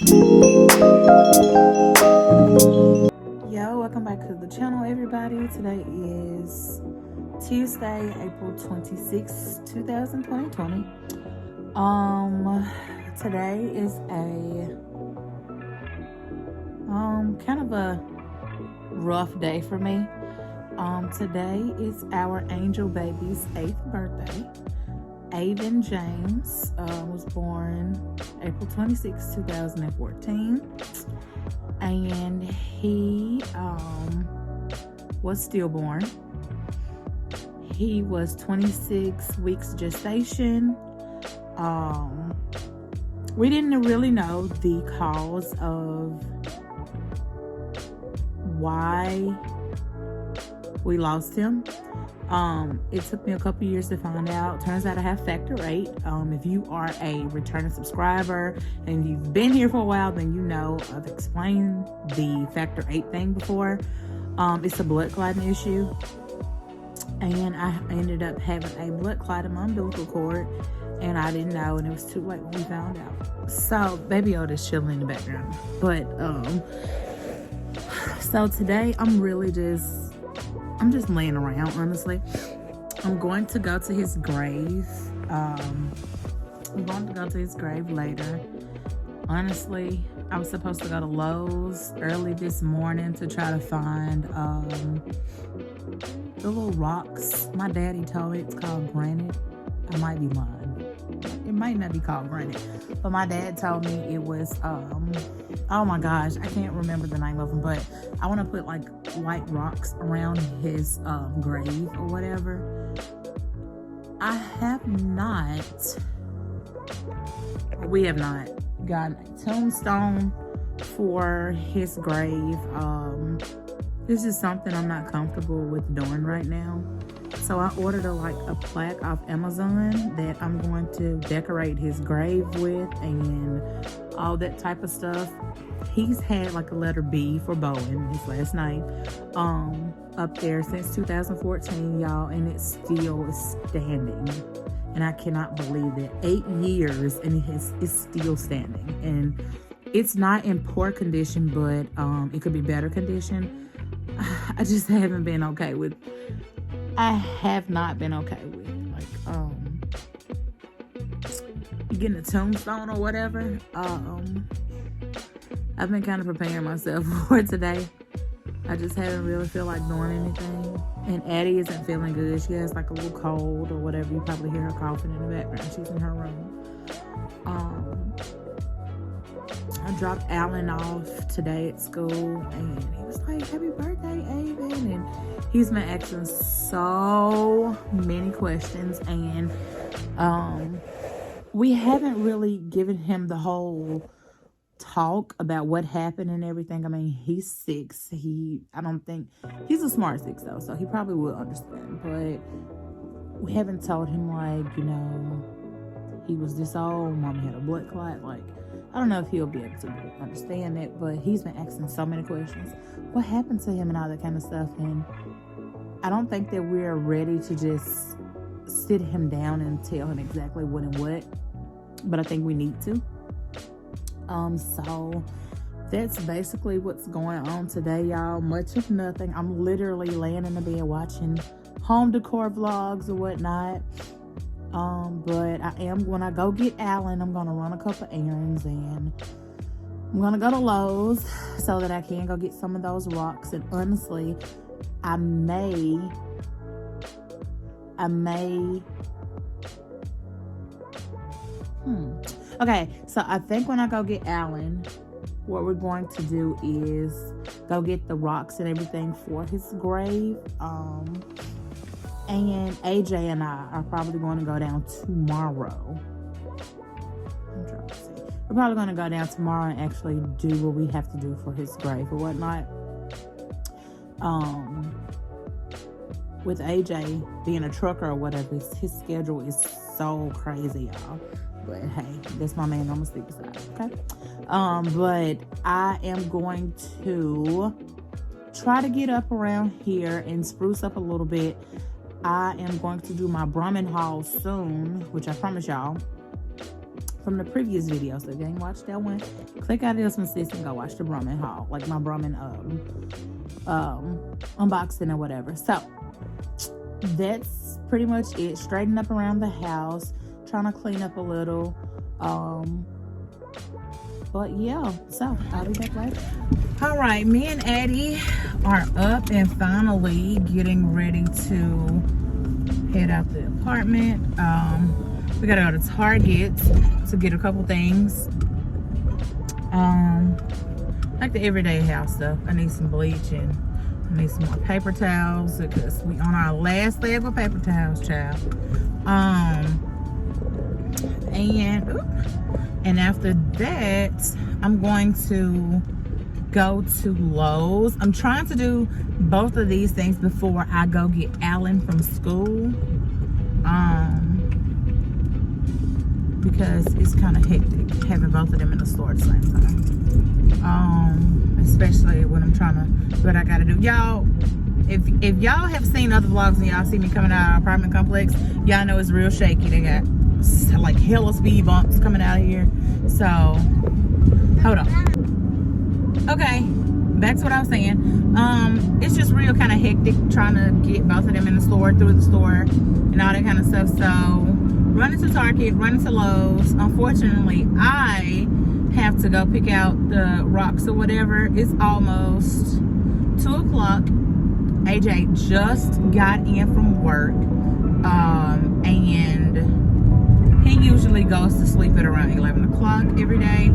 Yo, welcome back to the channel, everybody. Today is Tuesday, April 26, 2020. Today is a kind of a rough day for me. Today is our angel baby's 8th birthday. Aiden James was born April 26, 2014. And he was stillborn. He was 26 weeks gestation. We didn't really know the cause of why we lost him. It took me a couple years to find out. Turns out I have factor 8. If you are a returning subscriber and you've been here for a while, then you know I've explained the factor 8 thing before. It's a blood clotting issue, and I ended up having a blood clot in my umbilical cord, and I didn't know, and it was too late when we found out. So baby Otis chilling in the background, but so today I'm just laying around, honestly. I'm going to go to his grave. I'm going to go to his grave later. Honestly, I was supposed to go to Lowe's early this morning to try to find the little rocks. My daddy told me it's called granite. I might be lying. It might not be called granite, but my dad told me it was oh my gosh, I can't remember the name of them, but I want to put like white rocks around his grave or whatever. We have not gotten a tombstone for his grave. This is something I'm not comfortable with doing right now. So I ordered a plaque off Amazon that I'm going to decorate his grave with and all that type of stuff. He's had like a letter B for Bowen, his last name, up there since 2014, y'all, and it still is standing. And I cannot believe that 8 years and it's still standing. And it's not in poor condition, but it could be better condition. I just haven't been okay with. I have not been okay with getting a tombstone or whatever. I've been kind of preparing myself for today. I just haven't really feel like doing anything. And Addie isn't feeling good. She has like a little cold or whatever. You probably hear her coughing in the background. She's in her room. I dropped Alan off today at school, and he was like, "Happy birthday, Aiden!" And he's been asking so many questions, and we haven't really given him the whole talk about what happened and everything. I mean, he's 6. I don't think he's a smart 6 though, so he probably will understand. But we haven't told him, like, he was this old, mommy had a blood clot. Like, I don't know if he'll be able to understand it, but he's been asking so many questions. What happened to him and all that kind of stuff. And I don't think that we're ready to just sit him down and tell him exactly what and what, but I think we need to. So that's basically what's going on today, y'all. Much of nothing. I'm literally laying in the bed watching home decor vlogs or whatnot. But when I go get Alan, I'm gonna run a couple errands, and I'm gonna go to Lowe's so that I can go get some of those rocks. And honestly, I may okay, so I think when I go get Alan, what we're going to do is go get the rocks and everything for his grave. And AJ and I are probably going to go down tomorrow. I'm trying to see. We're probably going to go down tomorrow and actually do what we have to do for his grave or whatnot. With AJ being a trucker or whatever, his schedule is so crazy, y'all. But hey, that's my man. I'm gonna stick beside, okay? But I am going to try to get up around here and spruce up a little bit. I am going to do my Brahmin haul soon, which I promise y'all. from the previous video. So if you ain't watched that one, click out of this one, sis, and go watch the Brumman haul, like my Brumman unboxing or whatever. So that's pretty much it. Straighten up around the house, trying to clean up a little. But yeah, so I'll be back later. All right, me and Addie are up and finally getting ready to head out the apartment. We gotta go to Target to get a couple things. Like the everyday house stuff. I need some bleach and I need some more paper towels because we on our last leg of paper towels, child. And after that, I'm going to go to Lowe's. I'm trying to do both of these things before I go get Alan from school. Because it's kind of hectic having both of them in the store at the same time. Especially when I'm trying to do what I gotta do. Y'all, if y'all have seen other vlogs and y'all see me coming out of our apartment complex, y'all know it's real shaky. They got like hella speed bumps coming out of here. So, hold on. Okay, back to what I was saying. It's just real kind of hectic trying to get both of them in the store, through the store, and all that kind of stuff. So, running to Target, running to Lowe's. Unfortunately, I have to go pick out the rocks or whatever. It's almost 2 o'clock. AJ just got in from work, and he usually goes to sleep at around 11 o'clock every day.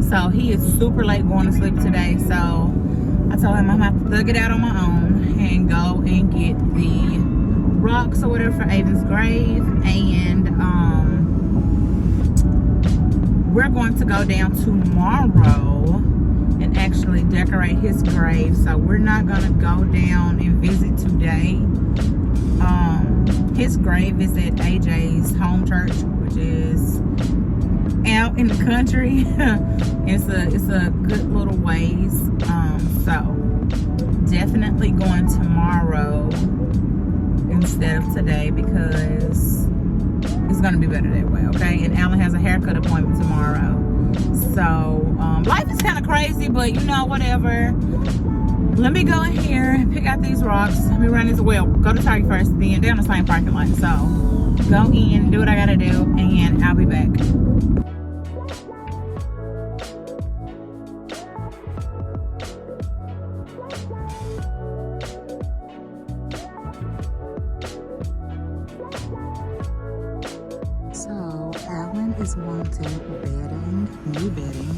So he is super late going to sleep today. So I told him I'm gonna have to thug it out on my own and go and get the rocks or whatever for Avon's grave. And we're going to go down tomorrow and actually decorate his grave. So we're not gonna go down and visit today. His grave is at AJ's home church, which is out in the country. it's a good little ways. So definitely going tomorrow instead of today because it's gonna be better that way, okay? And Alan has a haircut appointment tomorrow. So life is kind of crazy, but you know, whatever. Let me go in here and pick out these rocks. Let me run this. Well, go to Target first, then down the same parking lot. So go in, do what I gotta do, and I'll be back. So Alan is wanting new bedding,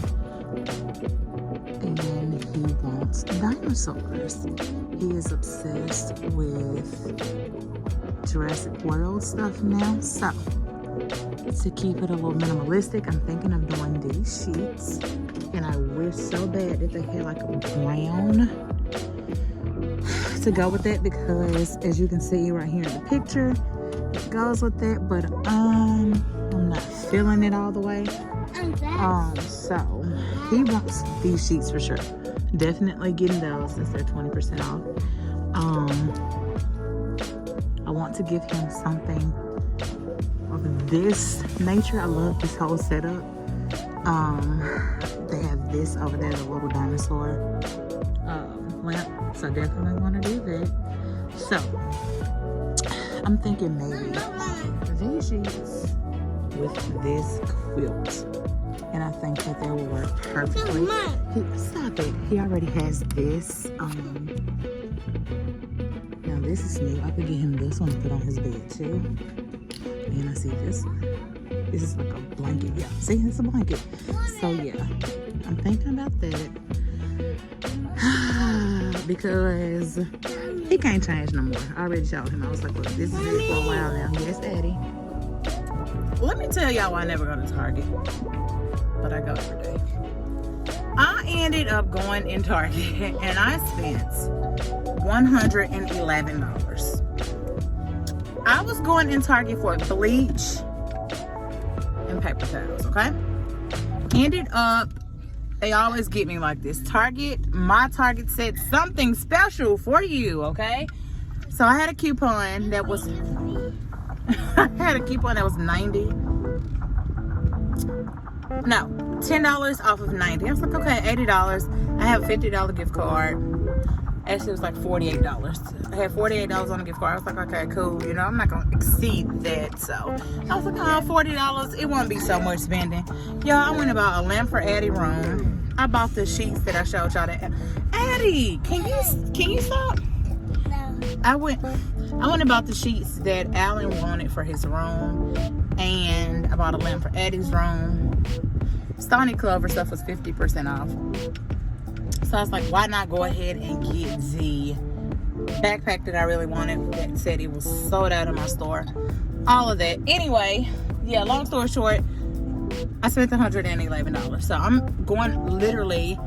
and he wants dinosaurs. He is obsessed with Jurassic World stuff now. So to keep it a little minimalistic, I'm thinking of doing these sheets, and I wish so bad that they had like a brown to go with that, because as you can see right here in the picture, it goes with that, but I'm not feeling it all the way. So he wants these sheets for sure. Definitely getting those since they're 20% off. I want to give him something of this nature. I love this whole setup. They have this over there, the little dinosaur lamp. So I definitely want to do that. So I'm thinking maybe these sheets with this quilt. And I think that they will work perfectly. Stop it. He already has this. Now this is new. I could get him this one to put on his bed too. And I see this one. This is like a blanket. Yeah, see, it's a blanket. So yeah, I'm thinking about that. Because he can't change no more. I already showed him. I was like, look, this is it for a while now. Yes, Eddie. Let me tell y'all why I never go to Target, but I go every day. I ended up going in Target and I spent $111. I was going in Target for bleach and paper towels, okay? Ended up, they always get me like this. My Target said something special for you, okay? So I had a coupon that was, I had a coupon that was 90. No, $10 off of 90. I was like, okay, $80. I have a $50 gift card. Actually, it was like $48. I had $48 on the gift card. I was like, okay, cool. You know, I'm not going to exceed that. So I was like, oh, $40. It won't be so much spending. Y'all, I went and bought a lamp for Addie's room. I bought the sheets that I showed y'all. Addie, can you stop? No. I went and bought the sheets that Alan wanted for his room. And I bought a lamp for Addie's room. Stony Clover stuff was 50% off. So I was like, why not go ahead and get the backpack that I really wanted that said it was sold out in my store. All of that. Anyway, yeah, long story short, I spent $111. So I'm going literally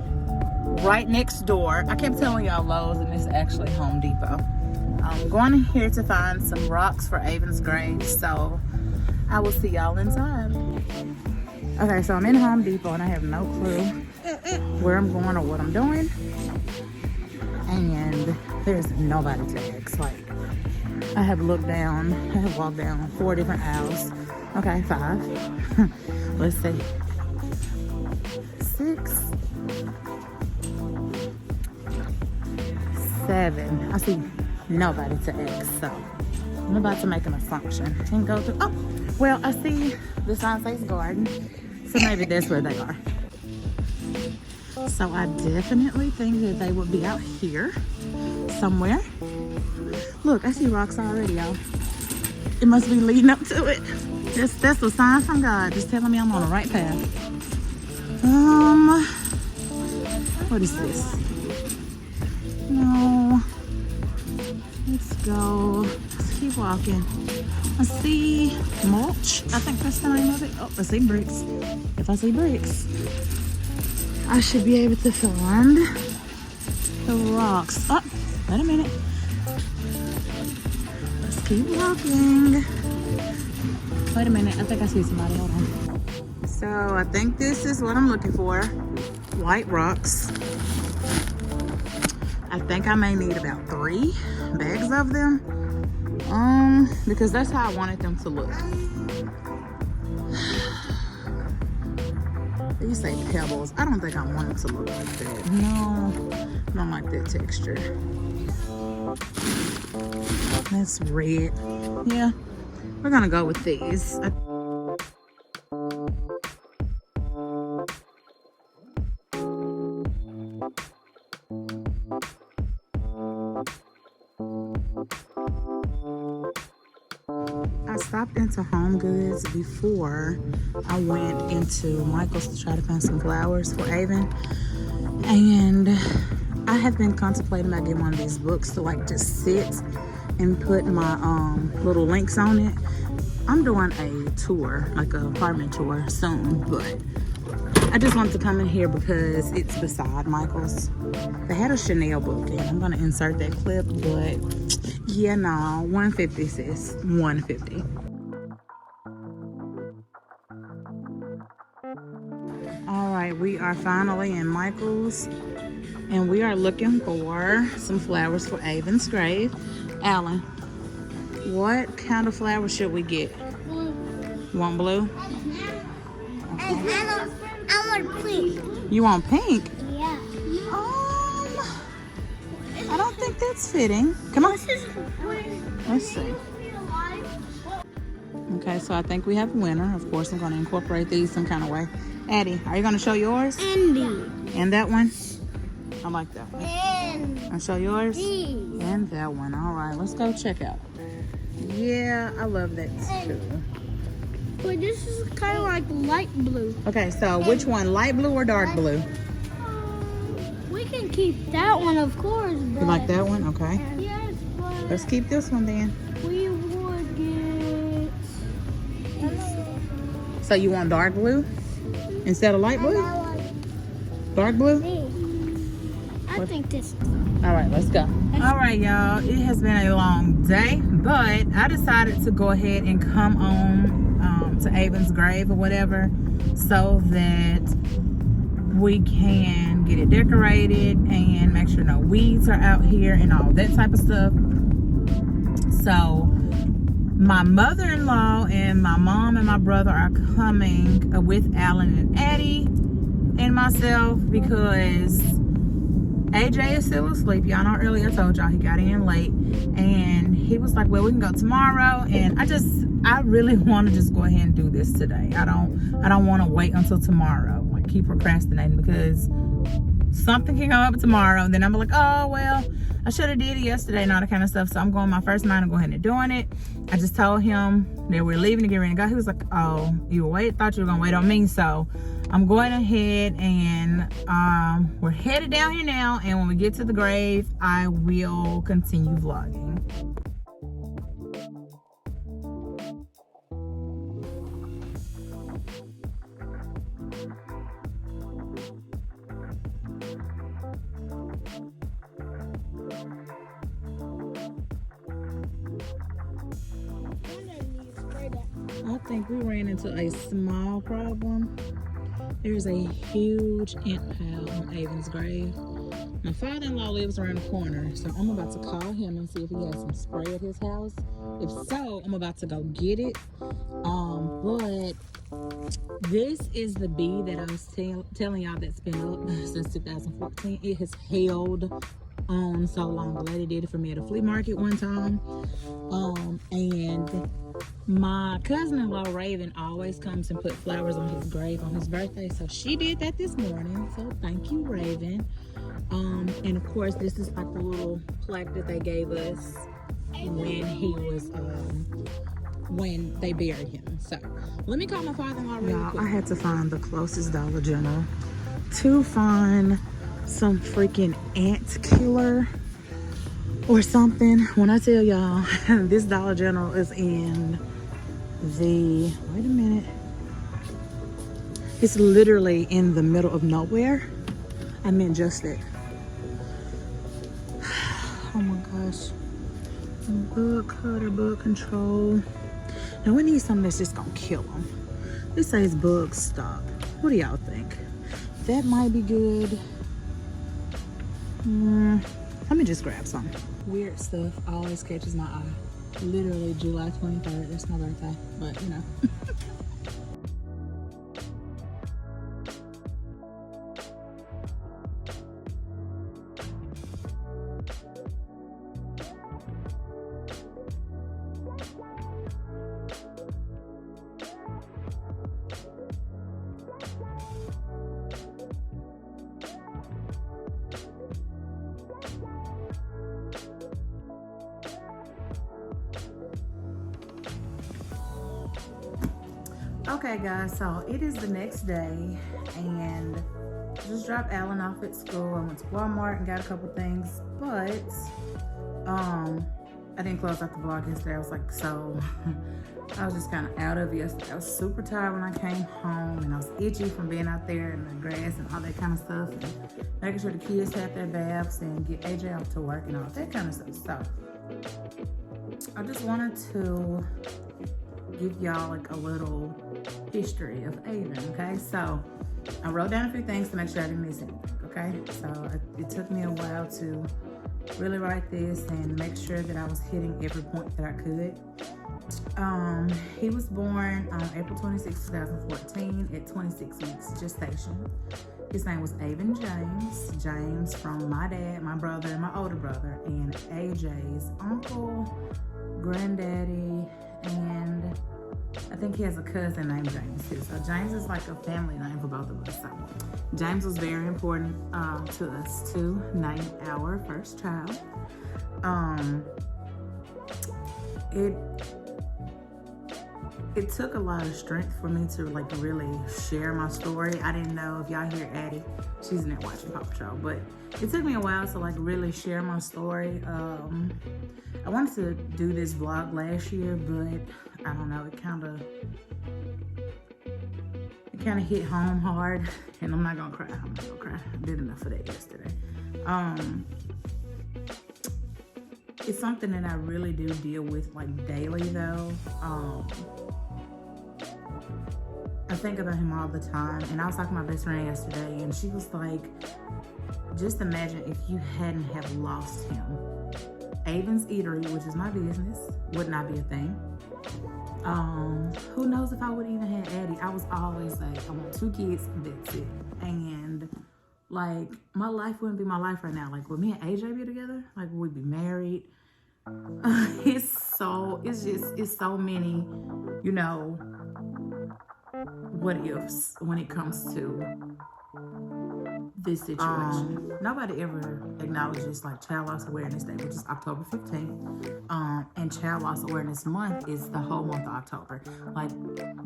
right next door. I kept telling y'all Lowe's, and it's actually Home Depot. I'm going in here to find some rocks for Avon's grave. So I will see y'all inside. Okay, so I'm in Home Depot and I have no clue where I'm going or what I'm doing. And there's nobody to ask. Like, I have looked down, I have walked down 4 different aisles. Okay, 5. Let's see. 6. 7. I see nobody to ask, so I'm about to make an assumption and go to, oh, well, I see the sign says garden, so maybe that's where they are. So I definitely think that they would be out here somewhere. Look, I see rocks already, y'all. It must be leading up to it. That's a sign from God, just telling me I'm on the right path. What is this? No. Let's go. Let's keep walking. I see mulch. I think that's the name of it. Oh, I see bricks. If I see bricks, I should be able to find the rocks. Oh, wait a minute. Let's keep walking. Wait a minute. I think I see somebody. Hold on. So I think this is what I'm looking for. White rocks. I think I may need about 3 bags of them. Because that's how I wanted them to look. They say pebbles. I don't think I want them to look like that. No, I don't like that texture. That's red. Yeah, we're gonna go with these. I stopped into Home Goods before I went into Michael's to try to find some flowers for Avon. And I have been contemplating about getting one of these books to like just sit and put my little links on it. I'm doing a tour, like an apartment tour soon, but I just wanted to come in here because it's beside Michael's. They had a Chanel book and I'm gonna insert that clip, but yeah, no, 150 sis, 150. All right, we are finally in Michael's and we are looking for some flowers for Avon's grave. Alan, what kind of flowers should we get? Blue. You want blue? I want pink. You want pink? Yeah. I don't think that's fitting. Come on. Let's see. Okay, so I think we have a winner. Of course, I'm going to incorporate these some kind of way. Addie, are you going to show yours? Andy. And that one? I like that one. And I'll show yours? these. And that one. All right, let's go check out. Yeah, I love that too. But this is kind of like light blue. Okay, so which one, light blue or dark blue? We can keep that one, of course. But You like that one? Okay. yes, but Let's keep this one then. we would get. So you want dark blue instead of light blue? Dark blue? I think this. All right, let's go. All right, y'all. It has been a long day, but I decided to go ahead and come on to Avon's grave or whatever so that we can get it decorated and make sure no weeds are out here and all that type of stuff. So My mother-in-law and my mom and my brother are coming with Alan and Addie and myself because AJ is still asleep. Y'all know earlier I told y'all he got in late, and he was like, well, we can go tomorrow. And I really want to just go ahead and do this today. I don't want to wait until tomorrow, like keep procrastinating, because something can come up tomorrow and then I'm like, oh well, I should have did it yesterday and all that kind of stuff. So I'm going my first mind and go ahead and doing it. I just told him that we're leaving to get ready to go. He was like, oh, thought you were gonna wait on me. So I'm going ahead and we're headed down here now, and when we get to the grave I will continue vlogging. I think we ran into a small problem. There's a huge ant pile on Avon's grave. My father-in-law lives around the corner, so I'm about to call him and see if he has some spray at his house. If so, I'm about to go get it. But this is the bee that I was telling y'all that's been up since 2014. It has held on so long. The lady did it for me at a flea market one time. And my cousin-in-law Raven always comes and put flowers on his grave on his birthday, so she did that this morning, so thank you, Raven. And of course this is like the little plaque that they gave us when he was when they buried him. So let me call my father-in-law real quick. I had to find the closest Dollar General to find some freaking ant killer or something. When I tell y'all, this Dollar General is in the, wait a minute, it's literally in the middle of nowhere. I meant just that. Oh my gosh. Bug cutter, bug control. Now we need something that's just gonna kill them. This says bug stop. What do y'all think? That might be good. Let me just grab some. Weird stuff always catches my eye. Literally July 23rd, that's my birthday, but you know. Okay guys, so it is the next day and just dropped Alan off at school. I went to Walmart and got a couple things, but I didn't close out the vlog yesterday. I was like, so I was just kind of out of it yesterday. I was super tired when I came home, and I was itchy from being out there in the grass and all that kind of stuff, and making sure the kids had their baths and get AJ off to work and all that kind of stuff. So I just wanted to give y'all like a little history of Avon, okay? So I wrote down a few things to make sure I didn't miss anything, okay? So it took me a while to really write this and make sure that I was hitting every point that I could. He was born on April 26, 2014 at 26 weeks gestation. His name was Avon James. James from my dad, my brother, and my older brother, and AJ's uncle, granddaddy, and I think he has a cousin named James too. So James is like a family name for both of us. So James was very important to us to name our first child. It took a lot of strength for me to like really share my story. I didn't know if y'all hear Addie, she's in there watching Paw Patrol, but it took me a while to like really share my story. I wanted to do this vlog last year, but I don't know, it kind of hit home hard, and I'm not gonna cry. I did enough of that yesterday. It's something that I really do deal with like daily though. I think about him all the time, and I was talking to my best friend yesterday, and she was like, just imagine if you hadn't have lost him. Avon's Eatery, which is my business, would not be a thing. Who knows if I would even had Addie. I was always like, I want 2 kids, that's it. And like, my life wouldn't be my life right now. Like, would me and AJ be together? Like, would we be married? It's so many, you know, what ifs when it comes to this situation. Nobody ever acknowledges like Child Loss Awareness Day, which is October 15th. And Child Loss Awareness Month is the whole month of October. Like,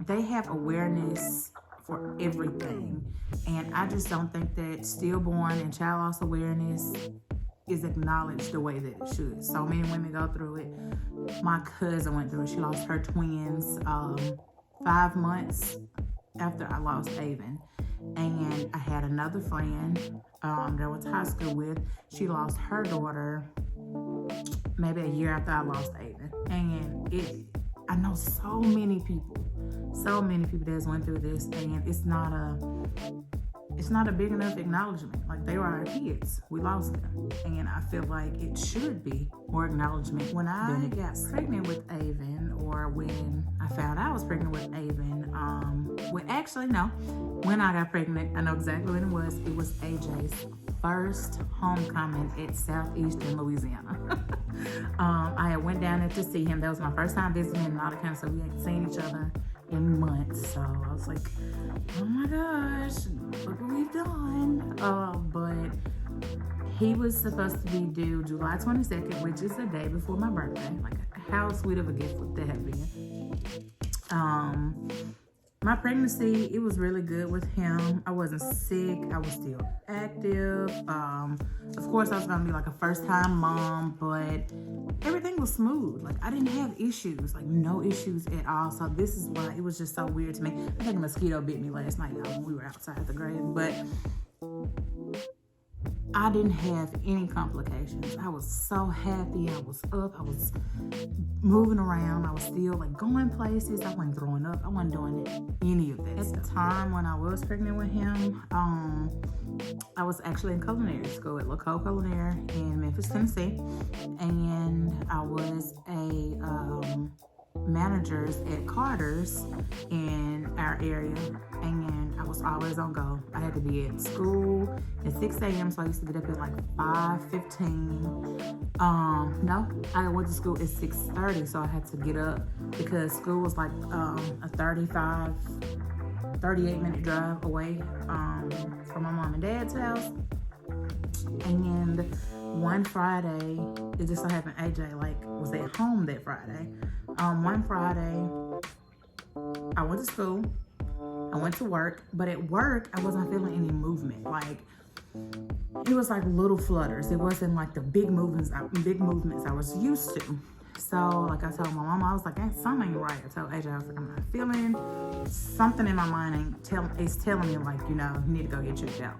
they have awareness for everything. And I just don't think that stillborn and child loss awareness is acknowledged the way that it should. So many women go through it. My cousin went through it. She lost her twins 5 months after I lost Avon. And I had another friend that I went to high school with. She lost her daughter maybe a year after I lost Avon. And I know so many people that's went through this, and it's not a big enough acknowledgement. Like, they were our kids. We lost them. And I feel like it should be more acknowledgement. When I got pregnant with Avon, or when I found I was pregnant with Avon, when I got pregnant, I know exactly when it was. It was AJ's first homecoming at Southeastern Louisiana. I had went down there to see him. That was my first time visiting and all that kind of stuff. We hadn't seen each other in months, so I was like, oh my gosh, look what we've done. But he was supposed to be due July 22nd, which is the day before my birthday. Like, how sweet of a gift would that have been? My pregnancy, it was really good with him. I wasn't sick. I was still active. Of course, I was going to be like a first-time mom, but everything was smooth. Like, I didn't have issues, like no issues at all. So this is why it was just so weird to me. I think a mosquito bit me last night, y'all, when we were outside the grave, but I didn't have any complications. I was so happy. I was up. I was moving around. I was still like going places. I wasn't throwing up. I wasn't doing any of that. At the time when I was pregnant with him, I was actually in culinary school at LaCoe Culinary in Memphis, Tennessee, and I was a managers at Carter's in our area, and I was always on go. I had to be at school at 6 a.m. so I used to get up at like 5:15. No, I went to school at 6:30, so I had to get up because school was like a 38-minute drive away from my mom and dad's house. And one Friday, it just so happened AJ was at home that Friday. One Friday, I went to school, I went to work, but at work, I wasn't feeling any movement. Like, it was like little flutters. It wasn't like the big movements I was used to. So, like, I told my mom, I was like, something ain't right. I told AJ, I was like, I'm not feeling something in my mind is telling me, like, you need to go get checked out.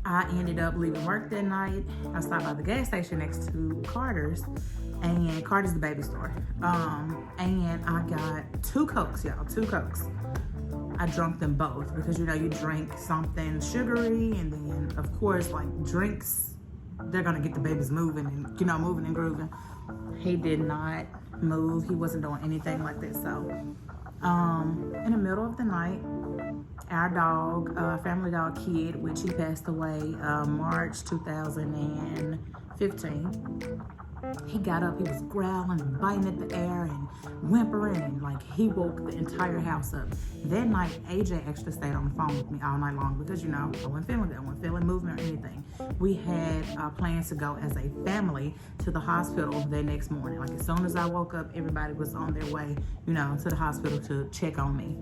I ended up leaving work that night. I stopped by the gas station next to Carter's, and Carter's the baby store. And I got 2 Cokes, y'all, 2 Cokes. I drank them both because, you drink something sugary, and then, of course, like, drinks, they're gonna get the babies moving and, moving and grooving. He did not move. He wasn't doing anything like that. So, in the middle of the night, our dog, family dog Kid, which he passed away March 2015, he got up, he was growling and biting at the air and whimpering, and like he woke the entire house up. That night, AJ actually stayed on the phone with me all night long because, I wasn't feeling good. I wasn't feeling movement or anything. We had plans to go as a family to the hospital the next morning. Like, as soon as I woke up, everybody was on their way, to the hospital to check on me.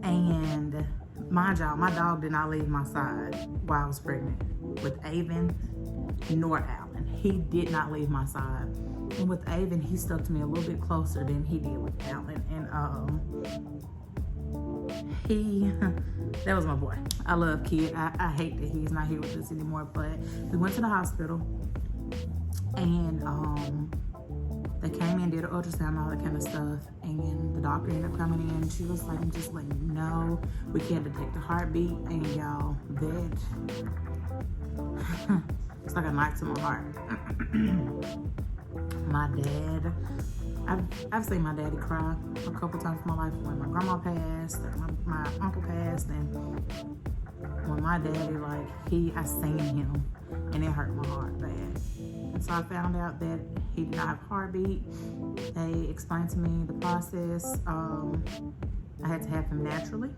And mind y'all, my dog did not leave my side while I was pregnant with Avon nor Allen. He did not leave my side. And with Avon, he stuck to me a little bit closer than he did with Allen. And that was my boy. I love Kid. I hate that he's not here with us anymore, but we went to the hospital, and they came in, did an ultrasound, all that kind of stuff, and the doctor ended up coming in. She was like, I'm just letting you know, we can't detect the heartbeat, and y'all, It's like a knife to my heart. My dad, I've seen my daddy cry a couple times in my life when my grandma passed, and my uncle passed, and when my daddy, like, I seen him, and it hurt my heart bad. And so I found out that he did not have a heartbeat. They explained to me the process. I had to have him naturally.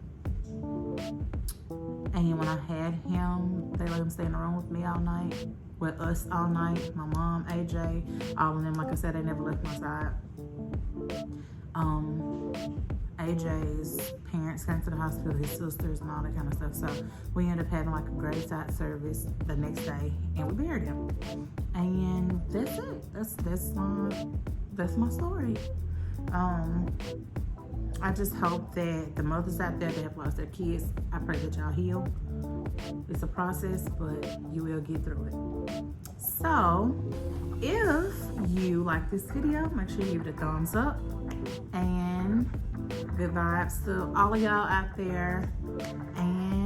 And when I had him, they let him stay in the room with me all night, with us all night. My mom, AJ, all of them. Like I said, they never left my side. AJ's parents came to the hospital, his sisters, and all that kind of stuff. So we ended up having like a graveside service the next day, and we buried him. And that's it. That's my story. I just hope that the mothers out there that have lost their kids, I pray that y'all heal. It's a process, but you will get through it. So, if you like this video, make sure you give it a thumbs up. And good vibes to all of y'all out there. And